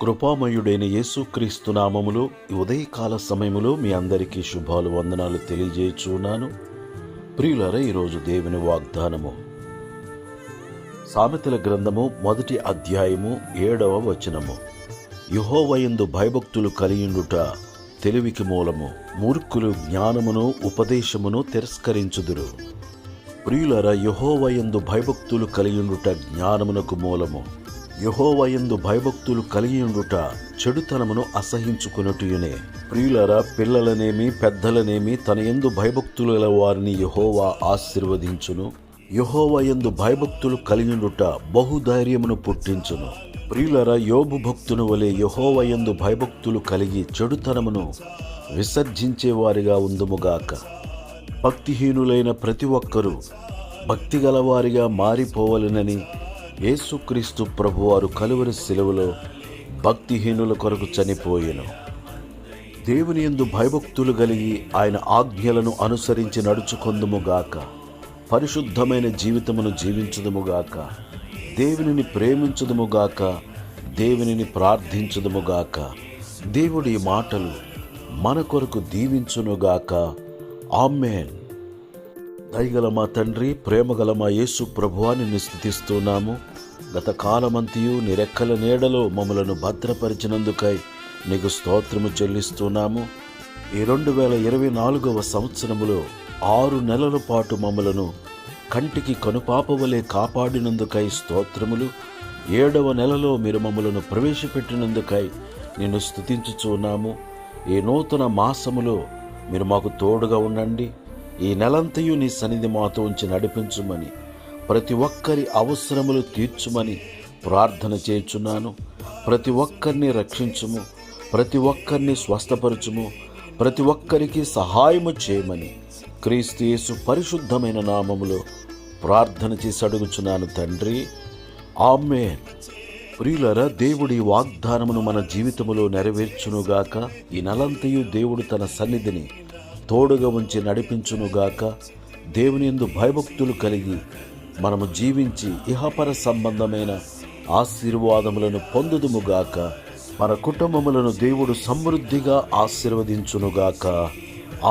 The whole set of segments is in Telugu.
కృపామయుడైన యేసుక్రీస్తు నామములో ఈ ఉదయకాల సమయములో మీ అందరికీ శుభాలు వందనాలు తెలియజేయుచున్నాను. ప్రియులారా, ఈరోజు దేవుని వాగ్దానము సామెతల గ్రంథము 1వ అధ్యాయము 7వ వచనము. యెహోవాయందు భయభక్తులు కలిగిండుట తెలివికి మూలము, మూర్ఖులు జ్ఞానమును ఉపదేశమును తిరస్కరించుదురు. ప్రియులారా, యెహోవాయందు భయభక్తులు కలిగిండుట జ్ఞానమునకు మూలము. యెహోవాయందు భయభక్తులు కలిగిండుట చెడుతనమును అసహించుకొనుటయునే. ప్రియులారా, పిల్లలనేమి పెద్దలనేమి తన యందు భయభక్తులు గల వారిని యెహోవా ఆశీర్వదించును. యెహోవాయందు భయభక్తులు కలిగిండుట బహుధైర్యమును పుట్టించును. ప్రియులారా, యోబు భక్తుని వలె యెహోవాయందు భయభక్తులు కలిగి చెడుతనమును విసర్జించేవారిగా ఉందుముగాక. భక్తిహీనులైన ప్రతి ఒక్కరూ భక్తిగలవారిగా మారిపోవలెనని యేసుక్రీస్తు ప్రభువారు కలువరి శిలువలో భక్తిహీనుల కొరకు చనిపోయెను. దేవుని యందు భయభక్తులు కలిగి ఆయన ఆజ్ఞలను అనుసరించి నడుచుకొందుముగాక. పరిశుద్ధమైన జీవితమును జీవించుదుముగాక. దేవునిని ప్రేమించుదుముగాక. దేవునిని ప్రార్థించుదుముగాక. దేవుడి మాటలు మన కొరకు దీవించునుగాక. ఆమేన్. దయగల మా తండ్రి, ప్రేమగల మా యేసు ప్రభువా, నిన్ను స్తుతిస్తున్నాము. గత కాలమంతియు నీ రెక్కల నీడలో మమ్మలను భద్రపరిచినందుకై నీకు స్తోత్రము చెల్లిస్తున్నాము. ఈ 2024వ సంవత్సరములో 6 నెలల పాటు మమ్మలను కంటికి కనుపాపవలే కాపాడినందుకై స్తోత్రములు. 7వ నెలలో మీరు మమ్మలను ప్రవేశపెట్టినందుకై నిన్ను స్తుతించుచున్నాము. ఈ నూతన మాసములో మీరు మాకు తోడుగా ఉండండి. ఈ నెలంతయు నీ సన్నిధి మాతో ఉంచి నడిపించుమని, ప్రతి ఒక్కరి అవసరములు తీర్చుమని ప్రార్థన చేయుచున్నాను. ప్రతి ఒక్కరిని రక్షించుము, ప్రతి ఒక్కరిని స్వస్థపరచుము, ప్రతి ఒక్కరికి సహాయము చేయమని క్రీస్తు యేసు పరిశుద్ధమైన నామములో ప్రార్థన చేసి అడుగుచున్నాను తండ్రి. ఆమేన్. ప్రియులారా, దేవుడి వాగ్దానమును మన జీవితములో నెరవేర్చునుగాక. ఈ నెలంతయు దేవుడు తన సన్నిధిని తోడుగా ఉంచి నడిపించునుగాక. దేవుని యందు భయభక్తులు కలిగి మనము జీవించి ఇహపర సంబంధమైన ఆశీర్వాదములను పొందుదుముగాక. మన కుటుంబములను దేవుడు సమృద్ధిగా ఆశీర్వదించునుగాక.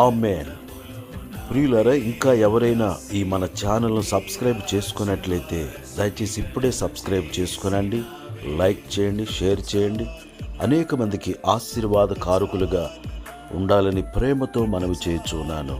ఆమేన్. ప్రియులారా, ఇంకా ఎవరైనా ఈ మన ఛానల్ను సబ్స్క్రైబ్ చేసుకున్నట్లయితే దయచేసి ఇప్పుడే సబ్స్క్రైబ్ చేసుకునండి. లైక్ చేయండి, షేర్ చేయండి. అనేక మందికి ఆశీర్వాద కారకులుగా ఉండాలని ప్రేమతో మనవి చేయుచున్నాను.